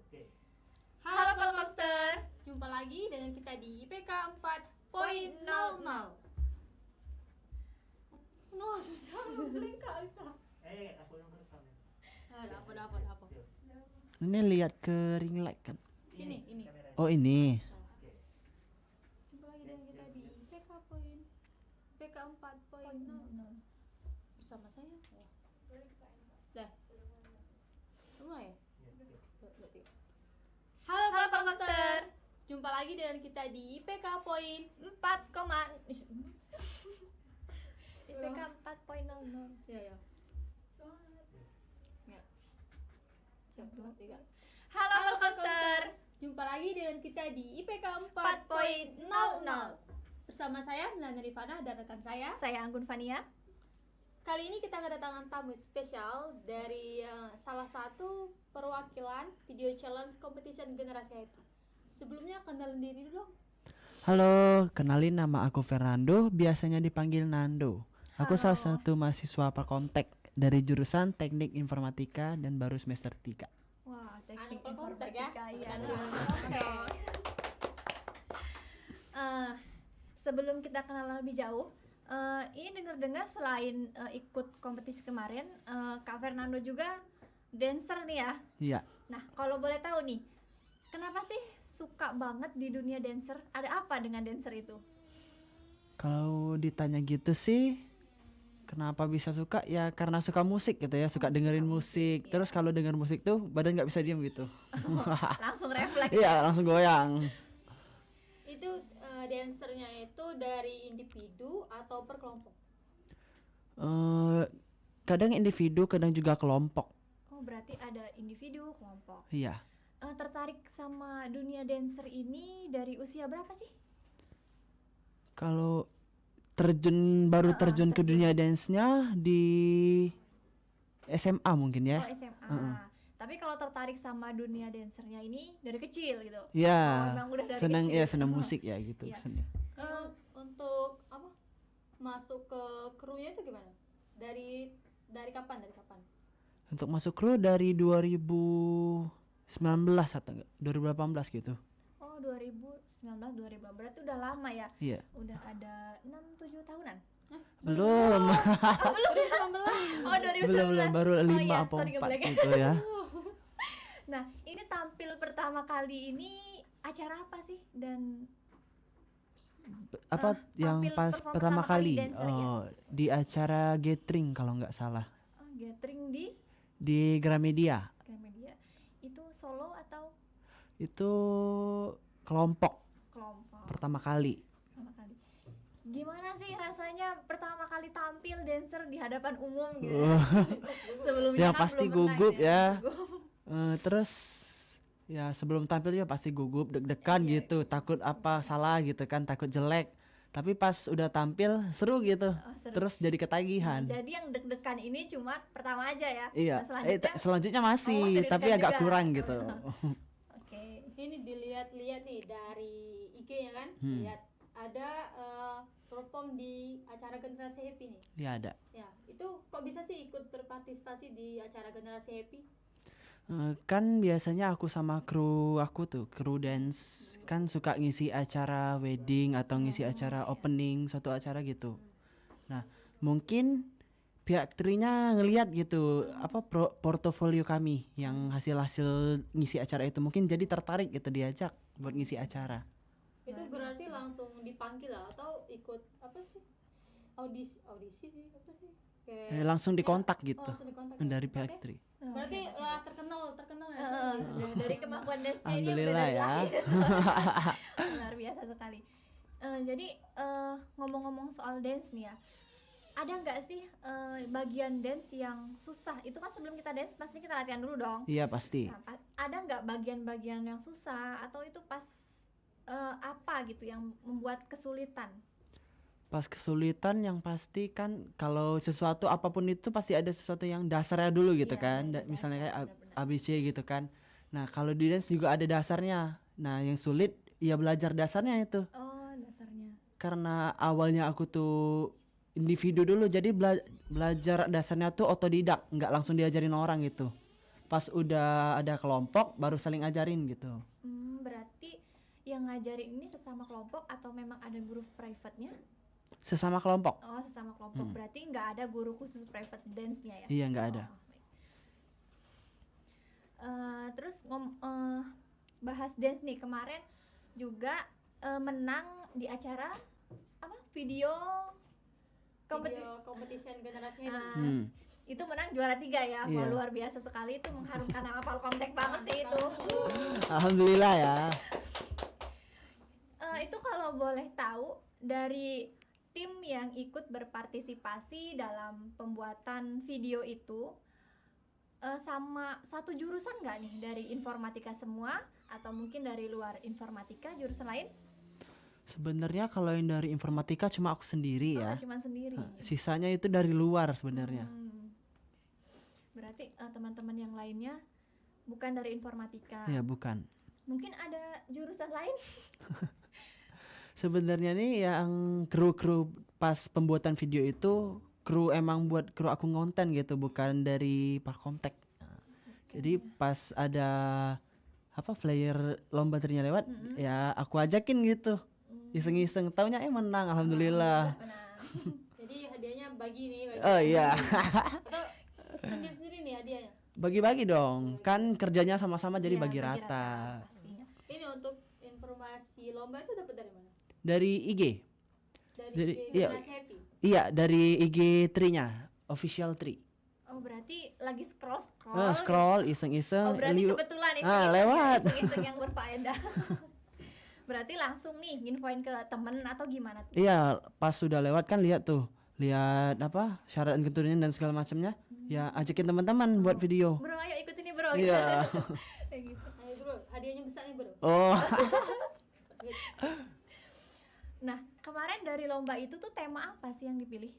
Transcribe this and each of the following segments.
Oke. Halo Polkomster, jumpa lagi dengan kita di IPK 4.00. No, susah, blank kali. Aku yang rekam ya. Apa. Ini lihat ke ring light kan? Ini. Kamera. Oh ini. Oke. Jumpa lagi dengan kita di IPK 4.00 bersama saya. Dah. Mulai ya? Ya, oke. Dua, tiga. Halo Polkomster, jumpa lagi dengan kita di IPK poin 4, IPK 4.00. ya. Ya. Satu, tiga. Halo Polkomster, Jumpa lagi dengan kita di IPK 4.00. Bersama saya Melana Rifana dan rekan saya. Saya Anggun Fania. Kali ini kita kedatangan tamu spesial dari salah satu perwakilan video challenge competition generasi happy. Sebelumnya kenalin diri dulu dong. Halo, kenalin nama aku Fernando, biasanya dipanggil Nando. Aku salah satu mahasiswa Perkomtek dari jurusan Teknik Informatika dan baru semester 3. Wah, Anak teknik Polkomtek ya? informatika ya. Oke. Sebelum kita kenal lebih jauh, ini dengar-dengar selain ikut kompetisi kemarin, Kak Fernando juga dancer nih ya. Iya. Nah, kalau boleh tahu nih, kenapa sih suka banget di dunia dancer? Ada apa dengan dancer itu? Kalau ditanya gitu sih, kenapa bisa suka? Ya karena suka musik gitu ya, suka dengerin musik. Terus kalau denger musik tuh badan nggak bisa diem gitu. Langsung refleks. Iya, langsung goyang. Itu dancernya itu dari individu atau per kelompok? Kadang individu, kadang juga kelompok. Oh, berarti ada individu, kelompok. Iya. Tertarik sama dunia dancer ini dari usia berapa sih? Kalau baru terjun ke dunia dance-nya di SMA mungkin ya. Oh, SMA. Tapi kalau tertarik sama dunia dancernya ini dari kecil gitu. Iya. Oh, emang udah dari senang kecil. ya, senang musik ya gitu. Iya. Seni. Untuk apa? Masuk ke krunya itu gimana? Dari kapan? Untuk masuk kru dari 2019 atau enggak? 2018 gitu. Oh, 2019, 2018 berarti udah lama ya. Iya. Udah ada 6-7 tahunan. Belum. Oh, 2019. belum baru 5 iya, apa sorry, 4 ngeblank. gitu ya. Nah, ini tampil pertama kali ini acara apa sih? Dan Apa yang tampil pas perform pertama kali? dancer, ya? Oh, di acara gathering kalau nggak salah. Gathering Di Gramedia. Gramedia. Itu solo atau Itu kelompok kelompok? pertama kali. Pertama kali. Gimana sih rasanya pertama kali tampil dancer di hadapan umum gitu? Sebelumnya Yang kan pasti belum pernah gugup ya. Gugup. Terus ya sebelum tampil ya pasti gugup, deg-degan gitu, takut apa salah gitu kan, takut jelek. Tapi pas udah tampil seru gitu. Seru. Terus jadi ketagihan. Jadi yang deg-degan ini cuma pertama aja ya. Iya. Nah, selanjutnya Selanjutnya masih, masih tapi deg-degan agak juga. kurang gitu. Oke. Ini dilihat-lihat nih dari IG-nya kan, lihat ada perform di acara generasi happy nih. Ya ada. Ya, itu kok bisa sih ikut berpartisipasi di acara generasi happy? Kan biasanya aku sama kru aku tuh, kru dance kan suka ngisi acara wedding atau ngisi acara opening suatu acara gitu. Nah, mungkin pihak trinya ngelihat gitu apa portofolio kami yang hasil-hasil ngisi acara itu, mungkin jadi tertarik gitu diajak buat ngisi acara. Itu berarti langsung dipanggil lah atau ikut apa sih? Audisi sih apa sih? Kayak Langsung dikontak gitu langsung dikontak, dari ya? pihak Oke. tri. Berarti lah terkenal ya. Dari kemampuan dance-nya ini Alhamdulillah udah ya. dari lahir. Luar biasa sekali. Jadi ngomong-ngomong soal dance nih ya, ada nggak sih bagian dance yang susah? Itu kan sebelum kita dance pasti kita latihan dulu dong. Iya pasti. Nah, ada nggak bagian-bagian yang susah atau itu pas apa gitu yang membuat kesulitan? Pas kesulitan yang pasti kan kalau sesuatu apapun itu pasti ada sesuatu yang dasarnya dulu gitu Iya, kan. ada Misalnya dasar, kayak benar-benar. ABC gitu kan. Nah, kalau di dance juga ada dasarnya. Nah, yang sulit ya belajar dasarnya itu. Oh, dasarnya. Karena awalnya aku tuh individu dulu, jadi belajar dasarnya tuh otodidak, nggak langsung diajarin orang gitu. pas udah ada kelompok baru saling ajarin gitu. Berarti yang ngajarin ini sesama kelompok atau memang ada guru private-nya? Sesama kelompok. Oh, sesama kelompok. Berarti nggak ada guru khusus private dance-nya ya? Iya, nggak ada. Baik. Terus bahas dance nih, kemarin juga menang di acara apa? Video competition generasi happy. Itu menang juara 3 ya. Wah, Iya. luar biasa sekali, itu mengharumkan nama Valkomtek banget sih itu. Alhamdulillah ya. Itu kalau boleh tahu dari tim yang ikut berpartisipasi dalam pembuatan video itu sama satu jurusan nggak nih, dari informatika semua atau mungkin dari luar informatika jurusan lain? Sebenarnya kalau yang dari informatika cuma aku sendiri ya. Cuma sendiri. Sisanya itu dari luar sebenarnya. Berarti teman-teman yang lainnya bukan dari informatika. Ya, bukan. Mungkin ada jurusan lain? Sebenarnya nih yang kru pas pembuatan video itu kru emang buat kru aku ngonten gitu, bukan dari Valkomtek. Jadi pas ada apa flyer lomba ternyata lewat, ya aku ajakin gitu. Iseng-iseng, taunya menang, alhamdulillah. Jadi hadiahnya bagi. Oh iya. Atau sendiri-sendiri nih hadiahnya. Bagi-bagi dong, kan kerjanya sama-sama jadi Iya, bagi bagi rata. pastinya. Ini untuk informasi lomba itu dapat dari mana? Dari IG. Dari iya. generasi happy. Iya, dari IG Tri-nya, official Tri. Oh, berarti lagi scroll Scroll iseng-iseng. Oh, berarti liu- kebetulan lewat. iseng-iseng yang berfaedah. Berarti langsung nih nginfoin ke temen atau gimana tuh? Iya, pas sudah lewat kan lihat apa syarat dan keturunannya dan segala macamnya. Ya ajakin teman-teman buat video. Bro, ayo ikut ini bro. Iya. Kayak gitu. Ayo bro, hadiahnya besar nih bro. Oh, Nah, kemarin dari lomba itu tuh tema apa sih yang dipilih?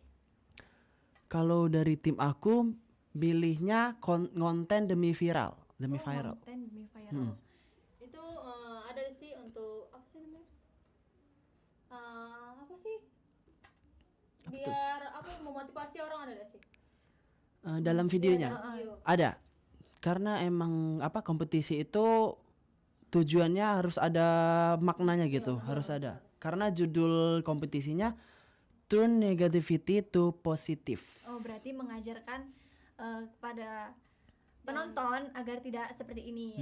kalau dari tim aku pilihnya konten demi viral, demi viral. Konten demi viral. Itu ada sih untuk apa sih namanya? Apa sih? Biar apa memotivasi orang ada gak sih? Dalam videonya Video. ada. Karena emang apa kompetisi itu tujuannya harus ada maknanya gitu, harus ada. Karena judul kompetisinya Turn Negativity to Positive. Oh, berarti mengajarkan kepada penonton agar tidak seperti ini.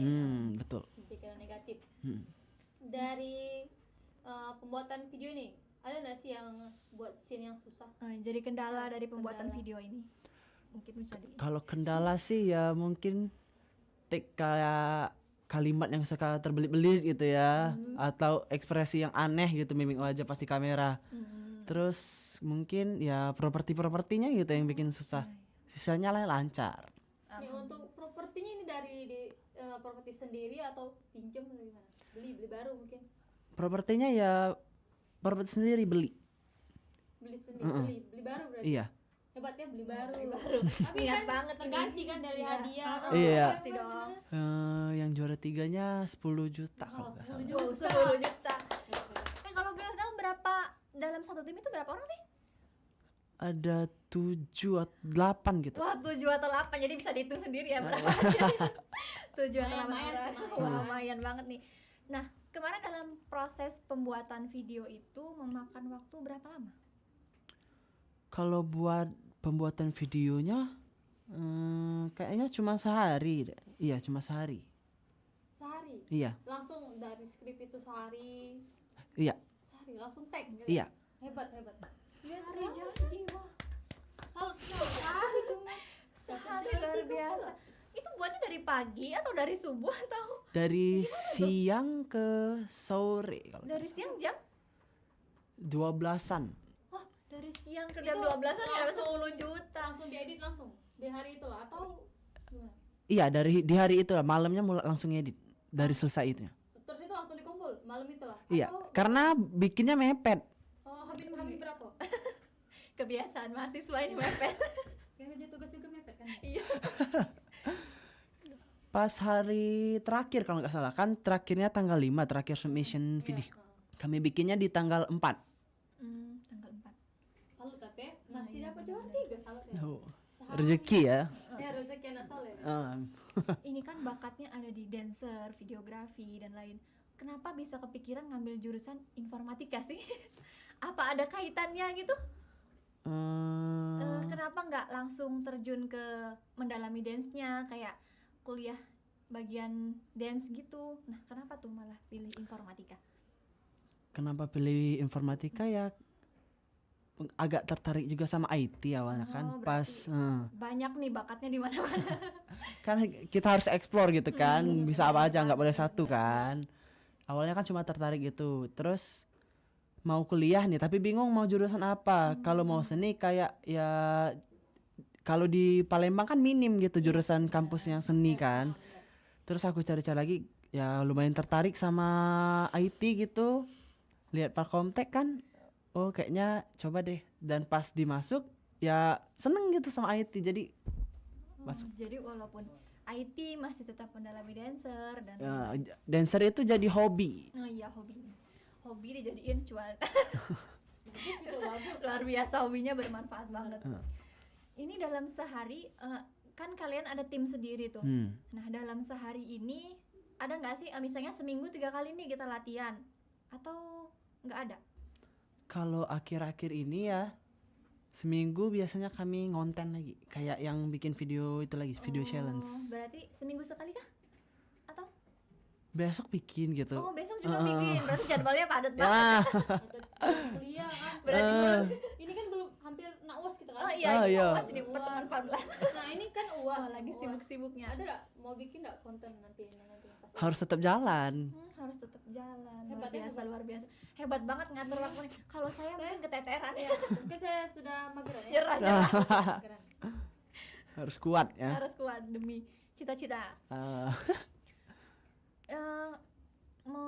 Betul. Pikiran negatif. Dari pembuatan video ini ada nggak sih yang buat scene yang susah? Jadi kendala dari pembuatan video ini mungkin bisa di. Kalau kendala sih ya mungkin kayak kalimat yang suka terbelit-belit gitu ya, atau ekspresi yang aneh gitu, mimik wajah pasti kamera. Terus mungkin ya propertinya gitu yang bikin susah. Sisanya lah lancar. Ini untuk propertinya ini dari properti sendiri atau pinjam atau gimana? Beli baru mungkin. Propertinya ya properti sendiri beli. Beli sendiri, beli baru berarti. Iya. Hebat ya beli baru. Tapi Niat kan banget ini. terganti kan dari Iya. hadiah. Iya. Pasti dong. Yang juara 3-nya 10 juta kalau nggak salah. 10 juta. Kalau boleh tahu berapa dalam satu tim itu berapa orang sih? Ada 7 atau 8 gitu. Wah, 7 atau 8, jadi bisa dihitung sendiri ya berapa. 7 atau 8 Lumayan orang. sih, Wah, lumayan banget nih. Nah, kemarin dalam proses pembuatan video itu memakan waktu berapa lama? Kalau buat pembuatan videonya kayaknya cuma sehari deh. Iya, cuma sehari. Sehari. Iya. Langsung dari skrip itu sehari. Iya. Sehari langsung tag gitu. Iya. Hebat. Sehari jadi, wah. Salut sehari cuma. Sehari luar biasa. Itu buatnya dari pagi atau dari subuh atau Dari siang ke sore kalau dari nggak siang jam? salah. 12-an. Wah, dari siang ke Itu jam 12-an ya langsung 10 juta. Langsung diedit langsung di hari itu lah atau gimana? Iya, di hari itu lah, malamnya mulai langsung edit dari selesai itu. Terus itu langsung dikumpul malam itu lah. Iya, Atau karena bikinnya mepet. habis berapa? Kebiasaan mahasiswa ini mepet. Karena tugas juga mepet kan. Iya. Pas hari terakhir kalau nggak salah, kan terakhirnya tanggal 5 terakhir submission video. Kami bikinnya di tanggal 4. Tanggal 4. Salut tapi masih dapat juara 3 salut ya. Oh, Sehari. rezeki ya. Ya rezeki anak soleh. Ini kan bakatnya ada di dancer, videografi dan lain. Kenapa bisa kepikiran ngambil jurusan informatika sih? Apa ada kaitannya gitu? Kenapa nggak langsung terjun ke mendalami dance-nya kayak kuliah bagian dance gitu? Nah, kenapa tuh malah pilih informatika? Kenapa pilih informatika ya? Agak tertarik juga sama IT awalnya kan. Oh, Pas Banyak nih bakatnya di mana-mana. kan kita harus explore gitu kan, bisa apa aja, nggak boleh satu kan. Awalnya kan cuma tertarik gitu, terus mau kuliah nih tapi bingung mau jurusan apa. Kalau mau seni kayak ya kalau di Palembang kan minim gitu jurusan kampusnya seni kan. Terus aku cari-cari lagi, ya lumayan tertarik sama IT gitu, lihat Palkomtek kan, oh kayaknya coba deh. Dan pas dimasuk ya seneng gitu sama IT, jadi masuk. Jadi walaupun IT masih tetap mendalami dancer dan Dancer itu jadi hobi. oh iya hobi dijadiin cuan. Luar biasa, hobinya bermanfaat banget. Ini dalam sehari kan kalian ada tim sendiri tuh. Nah dalam sehari ini ada nggak sih misalnya seminggu 3 kali nih kita latihan atau nggak ada? Kalau akhir-akhir ini ya seminggu biasanya kami ngonten lagi, kayak yang bikin video itu lagi, video challenge. Berarti seminggu sekali kah? Atau Besok bikin gitu. besok juga bikin? Berarti jadwalnya padat Ya, banget. Kuliah kan. Berarti Ini kan belum hampir naus kita kan. oh iya, Oh, ini iya. UAS ini pertemuan 14. Nah ini kan Wah, lagi UAS. sibuk-sibuknya. Ada nggak mau bikin nggak konten nanti pas harus tetap jalan. Harus tetap jalan. Hebat, Luar biasa. Hebat banget ngatur waktunya. Kalau saya mungkin keteteran ya. Mungkin saya sudah mageran ya. Nyerah. Mageran. Harus kuat ya. Harus kuat demi cita-cita.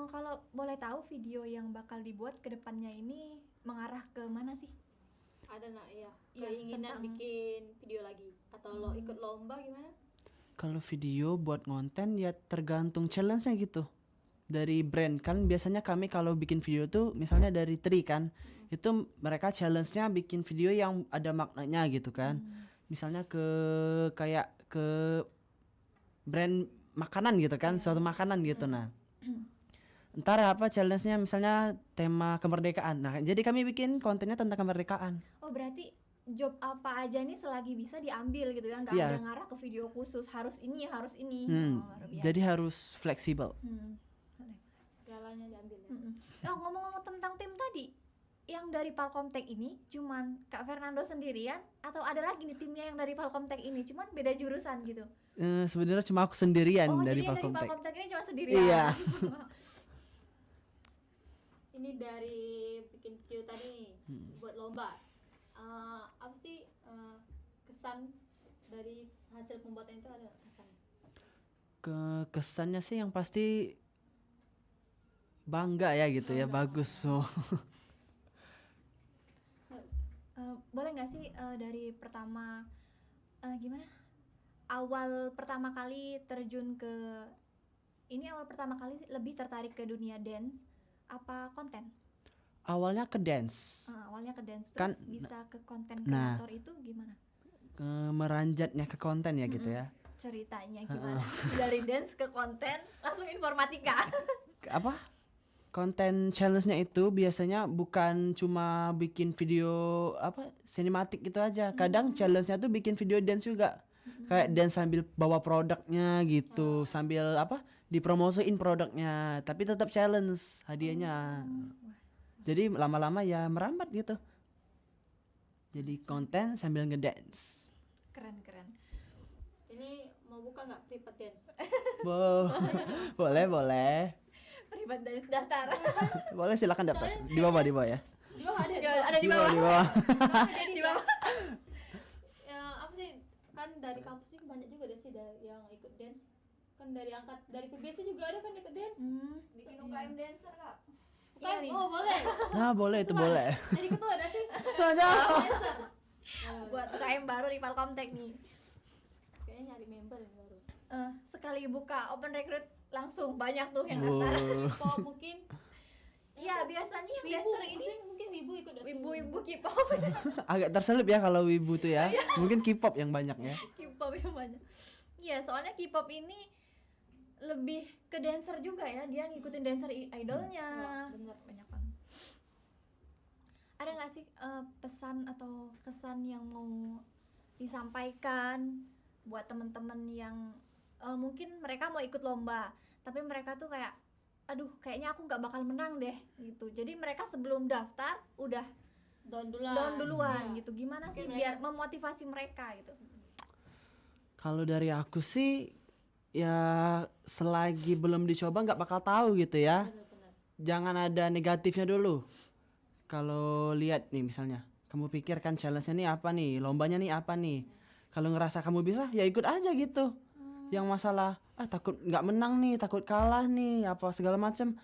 Kalau boleh tahu video yang bakal dibuat ke depannya ini mengarah ke mana sih? Ada nak ya Iya, keinginan tentang- bikin video lagi atau lo ikut lomba gimana? Kalau video buat konten ya tergantung challenge-nya gitu. Dari brand kan biasanya kami kalau bikin video tuh misalnya dari Tri kan, itu mereka challenge-nya bikin video yang ada maknanya gitu kan. Misalnya kayak ke brand makanan gitu kan, suatu makanan gitu. Nah, ntar apa challenge-nya misalnya tema kemerdekaan. Nah, jadi kami bikin kontennya tentang kemerdekaan. Oh berarti job apa aja nih selagi bisa diambil gitu ya, nggak Iya. ada ngarah ke video khusus harus ini. Oh, luar biasa. Jadi harus fleksibel. Jalannya diambil ya. Oh, ngomong-ngomong tentang tim tadi, yang dari Palkomtek ini cuman Kak Fernando sendirian atau ada lagi nih timnya yang dari Palkomtek ini cuman beda jurusan gitu? Sebenarnya cuma aku sendirian Oh dari jadi yang dari Palkomtek. Palkomtek ini cuma sendirian? Iya. Ini dari bikin video tadi nih buat lomba. Apa sih kesan dari hasil pembuatan itu, ada kesan? Kesannya sih yang pasti bangga ya gitu ya, bagus. So. Boleh nggak sih dari pertama gimana? Awal pertama kali terjun ke ini, awal pertama kali lebih tertarik ke dunia dance apa konten? Awalnya ke dance, Awalnya ke dance Kan, terus bisa ke konten nah. kreator itu gimana? meranjatnya ke konten ya gitu ya. Ceritanya gimana? Dari dance ke konten langsung informatika. Apa? Konten challenge-nya itu biasanya bukan cuma bikin video apa sinematik gitu aja. Kadang challenge-nya tuh bikin video dance juga. Kayak dance sambil bawa produknya gitu, sambil apa? Dipromosiin produknya, tapi tetap challenge hadiahnya. Jadi lama-lama ya merambat gitu. Jadi konten sambil ngedance. Keren. Ini mau buka nggak private dance? Boleh. Private dance daftar. Boleh silakan daftar. Di bawah ya. Di bawah ada. Ada di bawah. Di bawah. Di bawah. Ya apa sih, kan dari kampus ini banyak juga deh sih yang ikut dance. Kan dari PBC juga ada kan ikut dance. Bikin UKM dancer kak. Iya nih. Oh boleh. Nah, boleh itu boleh. Jadi ketua ada sih. Jangan. Buat UKM baru di Palkomtek nih. Kayaknya nyari member yang baru. Sekali buka open recruit langsung banyak tuh yang daftar. Kok mungkin Iya, biasanya yang wibu dancer ini mungkin wibu ikut dance. ibu-ibu K-pop. Agak terselip ya kalau wibu tuh ya. Mungkin K-pop yang banyak ya. K-pop yang banyak. Iya, soalnya K-pop ini lebih ke dancer juga ya, dia ngikutin dancer idolnya. Ya, bener. Banyak banget. Ada nggak sih pesan atau kesan yang mau disampaikan buat teman-teman yang mungkin mereka mau ikut lomba, tapi mereka tuh kayak, aduh kayaknya aku nggak bakal menang deh gitu. Jadi mereka sebelum daftar udah Down duluan. down duluan Iya. gitu. Gimana sih Mungkin biar memotivasi mereka gitu? Kalau dari aku sih ya selagi belum dicoba nggak bakal tahu gitu ya. Bener-bener. Jangan ada negatifnya dulu. Kalau lihat nih misalnya, kamu pikir kan challenge-nya nih apa nih, lombanya nih apa nih. Kalau ngerasa kamu bisa, ya ikut aja gitu. Yang masalah, takut nggak menang nih, takut kalah nih, apa segala macam.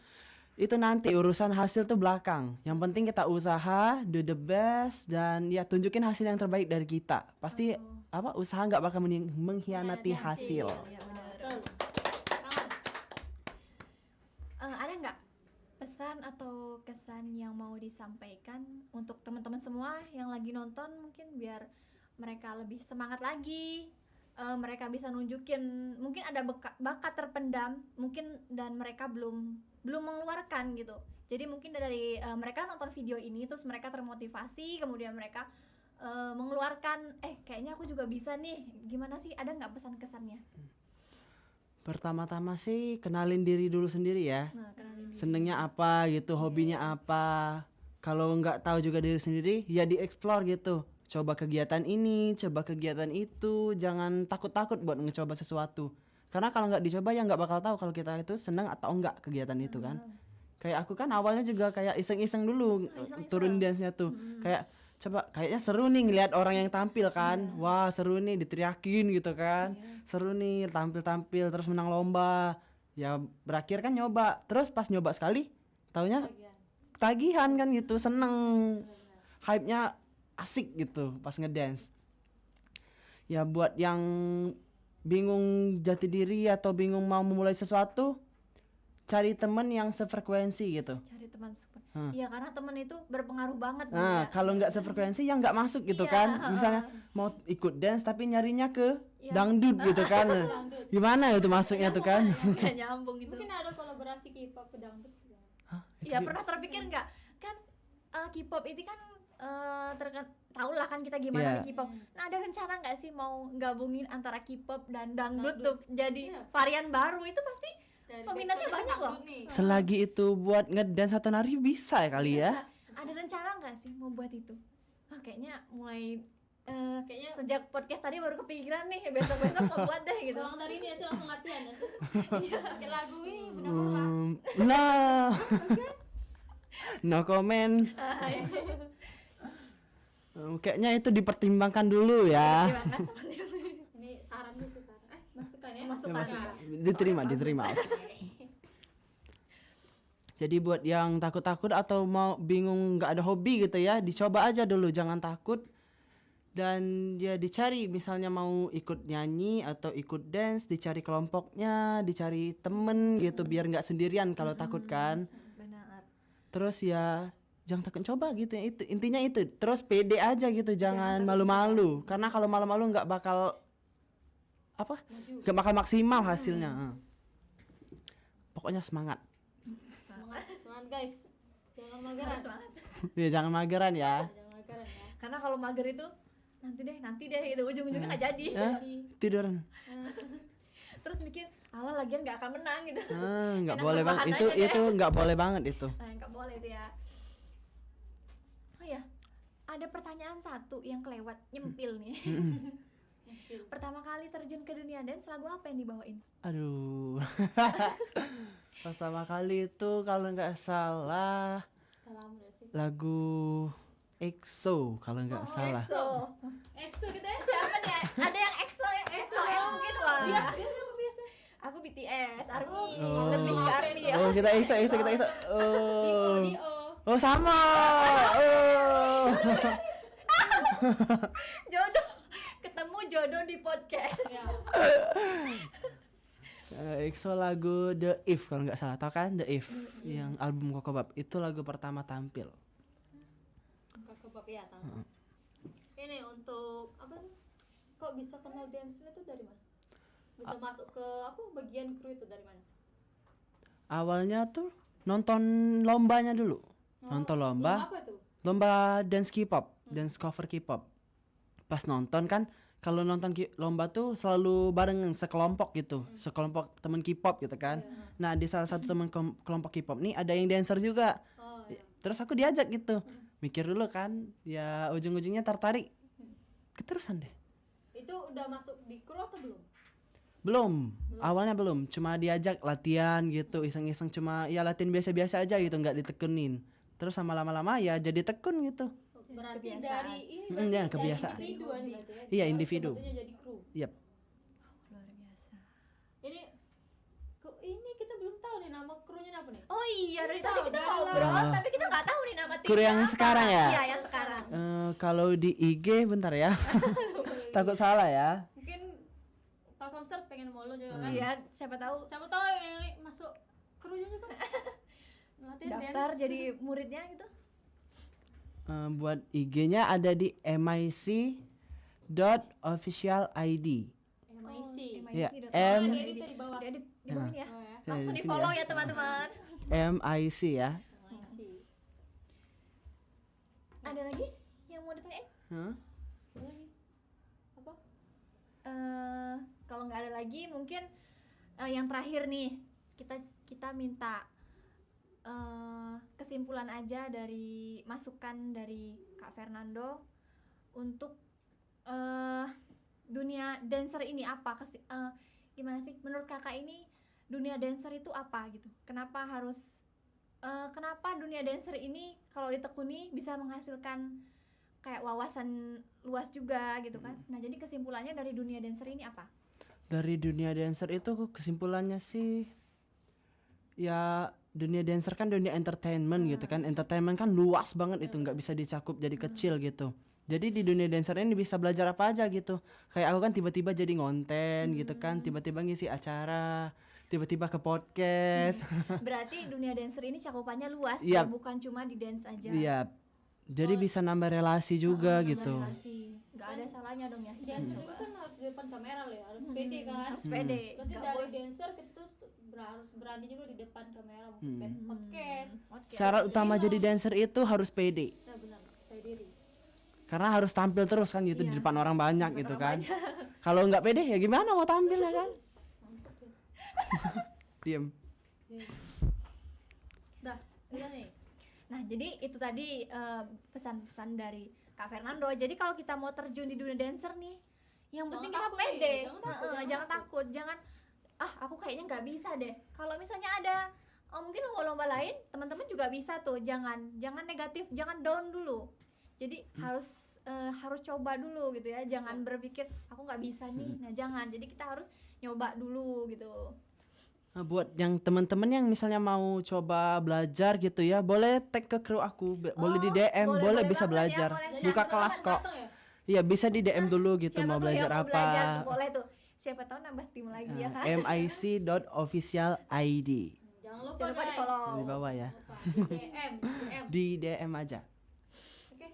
Itu nanti urusan hasil tuh belakang. Yang penting kita usaha, do the best, dan ya tunjukin hasil yang terbaik dari kita. Pasti usaha nggak bakal mengkhianati hasil. Ya, benar. Betul. Tangan. Ada nggak pesan atau kesan yang mau disampaikan untuk teman-teman semua yang lagi nonton, mungkin biar mereka lebih semangat lagi, mereka bisa nunjukin mungkin ada bakat terpendam mungkin dan mereka belum mengeluarkan gitu. Jadi mungkin dari mereka nonton video ini terus mereka termotivasi, kemudian mereka mengeluarkan kayaknya aku juga bisa nih. Gimana sih, ada nggak pesan kesannya? Pertama-tama sih kenalin diri dulu sendiri ya. Nah, kenalin diri. Senengnya apa gitu, hobinya apa. Kalau nggak tahu juga diri sendiri, ya dieksplor gitu. Coba kegiatan ini, coba kegiatan itu. Jangan takut-takut buat ngecoba sesuatu. Karena kalau nggak dicoba ya nggak bakal tahu kalau kita itu seneng atau enggak kegiatan itu kan. Kayak aku kan awalnya juga kayak iseng-iseng dulu iseng-iseng. turun dance-nya tuh. Kayak coba kayaknya seru nih ngeliat orang yang tampil kan. Wah seru nih diteriakin gitu kan. Seru nih tampil-tampil terus menang lomba. Ya berakhir kan nyoba. Terus pas nyoba sekali taunya tagihan kan gitu, seneng. Hype-nya asik gitu pas ngedance. Ya buat yang bingung jati diri atau bingung mau memulai sesuatu, cari temen yang sefrekuensi gitu. Cari teman support. Iya, karena teman itu berpengaruh banget gitu Nah ya. kalau nggak sefrekuensi ya nggak masuk gitu Iya, kan. Misalnya mau ikut dance tapi nyarinya ke Iya. dangdut gitu kan. Gimana itu masuknya tuh kan? Nggak nyambung gitu. Mungkin ada kolaborasi K-pop ke dangdut. Ya pernah terpikir nggak kan K-pop itu kan tau lah kan kita gimana Iya. nih K-pop. Nah, ada rencana nggak sih mau gabungin antara K-pop dan dangdut tuh Dangdut. jadi Iya. varian baru? Itu pasti Dari peminatnya backsoundnya banyak loh. dangdut nih. Selagi itu buat ngedance atau nari bisa ya kali ya. Ada rencana nggak sih mau buat itu? Kayaknya mulai Kayaknya sejak podcast tadi baru kepikiran nih, besok-besok mau buat deh gitu. pulang dari ini ya sih langsung latihan ya. Pakai lagu ini benar-benar. Nah, no comment. Kayaknya itu dipertimbangkan dulu ya. Terima kasih sama tim. Ini saran nih sih saran. Masukan ya. Masukan. Diterima. Jadi buat yang takut-takut atau mau bingung nggak ada hobi gitu ya, dicoba aja dulu, jangan takut. Dan dia dicari misalnya mau ikut nyanyi atau ikut dance, dicari kelompoknya, dicari temen gitu biar nggak sendirian kalau takut kan. Benar. Terus ya jangan takut coba gitu ya, itu intinya itu. Terus pede aja gitu, jangan malu-malu. Karena kalau malu-malu nggak bakal nggak bakal maksimal hasilnya. Pokoknya semangat. Semangat guys. Jangan mageran. Semangat. Ya jangan mageran ya. Jangan mageran ya. Karena kalau mager itu nanti deh gitu, ujung-ujungnya nggak jadi. Ya, tiduran. Terus mikir, alah lagian nggak akan menang gitu. Nggak Enak boleh rebahan banget aja itu nggak boleh banget itu. Nah, nggak boleh itu ya. Oh ya, ada pertanyaan satu yang kelewat, nyempil nih. Pertama kali terjun ke dunia dance, lagu apa yang dibawain? Aduh. Pertama kali itu kalau nggak salah Udah lama udah sih. lagu EXO kalau nggak salah. EXO kita ya. Siapa nih? Ada yang EXO ya mungkin wah. Biasa apa biasa? Aku BTS, ARMY, Oh. lebih ke ARMY ya. Oh kita EXO. Oh. Dio. Oh sama. Oh. Jodoh, ketemu jodoh di podcast. Ya. EXO lagu The If kalau nggak salah, tau kan The If yang album Kokobab itu lagu pertama tampil. Kakak Bab ya tahu. Ini untuk apa? Kok bisa kenal dance itu dari mana? bisa masuk ke apa bagian kru itu dari mana? Awalnya tuh nonton lombanya dulu. Nonton lomba. Apa tuh? Lomba dance K-pop, dance cover K-pop. Pas nonton kan, kalau nonton lomba tuh selalu bareng sekelompok gitu, sekelompok teman K-pop gitu kan. Nah di salah satu teman kelompok K-pop nih ada yang dancer juga. Oh, iya. Terus aku diajak gitu, mikir dulu kan, ya ujung-ujungnya tertarik, keterusan deh. Itu udah masuk di kru atau belum? Belum, awalnya belum, cuma diajak latihan gitu, iseng-iseng cuma ya latihan biasa-biasa aja gitu, nggak ditekunin. Terus sama lama-lama ya jadi tekun gitu. Berarti Kebiasaan. dari ini Hmm, ya, berarti kebiasaan. dari individu ini berarti ya. Iya, Baru individu. kebentuknya jadi kru. Yap. Luar biasa. Ini ini kita belum tahu nih nama krunya apa nih? Oh iya, dari Tahu, tadi kita dari ngobrol, lama. tapi kita nggak tahu nih nama timnya Kru yang apa. sekarang ya? Iya, yang sekarang. Kalau di IG bentar ya, takut salah ya. Mungkin Pak Komster pengen molo juga kan? Iya, siapa tahu Siapa tahu yang masuk krunya juga. Ngelatih daftar dance. jadi muridnya gitu. Buat IG-nya ada di mic.officialid. MIC. Iya, MIC.com. M- Ini edit di bawah. Diedit di bawah ini ya. Oh ya. Langsung di di sini follow ya. ya teman-teman. MIC ya. MIC. Ada lagi yang mau ditanyain? Hah? Apa lagi? Apa? Kalau nggak ada lagi mungkin yang terakhir nih kita minta kesimpulan aja dari masukan dari Kak Fernando untuk dunia dancer ini apa gimana sih menurut kakak ini dunia dancer itu apa gitu, kenapa dunia dancer ini kalau ditekuni bisa menghasilkan kayak wawasan luas juga gitu kan. Nah jadi kesimpulannya dari dunia dancer ini apa? Dari dunia dancer itu kesimpulannya sih ya dunia dancer kan dunia entertainment gitu kan. Entertainment kan luas banget itu, nggak bisa dicakup jadi kecil gitu. Jadi di dunia dancer ini bisa belajar apa aja gitu. Kayak aku kan tiba-tiba jadi ngonten gitu kan, tiba-tiba ngisi acara, tiba-tiba ke podcast. Berarti dunia dancer ini cakupannya luas Yap. ya, bukan cuma di dance aja. Iya. Jadi bisa nambah relasi juga Nambah gitu. relasi. Nggak ada salahnya dong ya. Dancer juga kan harus di depan kamera lah ya, harus pede kan. Harus pede. Berarti Nggak dari boleh dancer kita tuh harus berani juga di depan kamera mungkin podcast. podcast. Syarat utama jadi dancer itu harus pede. Nah benar, percaya diri. Karena harus tampil terus kan gitu di Iya. depan orang banyak Depan gitu orang kan. Kalau nggak pede ya gimana mau tampil ya kan? Diem. Dah, udah nih. Nah, jadi itu tadi pesan-pesan dari Kak Fernando. Jadi kalau kita mau terjun di dunia dancer nih, yang penting kita takut pede. nih, jangan takut, jangan Jangan takut, jangan aku kayaknya nggak bisa deh. Kalau misalnya ada mungkin lomba-lomba lain, teman-teman juga bisa tuh. Jangan negatif, jangan down dulu. Jadi harus coba dulu gitu ya. Jangan berpikir aku nggak bisa nih. Nah, jangan. Jadi kita harus nyoba dulu gitu. Nah, buat yang teman-teman yang misalnya mau coba belajar gitu ya, boleh tag ke kru aku, boleh di DM, boleh bisa banget ya, belajar. boleh. Jadi Buka langsung kelas kok. datang ya? Iya, bisa di DM dulu gitu Siapa mau tuh belajar yang mau apa. belajar tuh, boleh tuh. Siapa tahu nambah tim lagi ya kan. mic.officialid. Jangan lupa Jangan lupa guys. di follow. Di bawah ya. Lupa. DM. Di DM aja. Oke.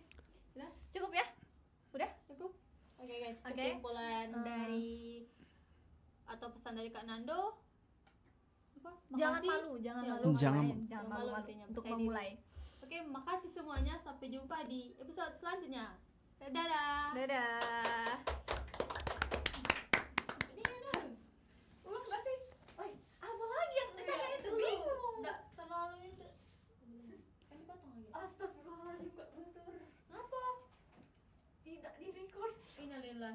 Udah Cukup ya? Udah? cukup. Oke guys, Oke. kesimpulan dari atau pesan dari Kak Nando apa? Jangan Makasih. malu, jangan Ya, malu. jangan main, malu. jangan Jangan malu malu intinya, untuk percaya diri. memulai. Oke, makasih semuanya. Sampai jumpa di episode selanjutnya. Dadah. Dadah.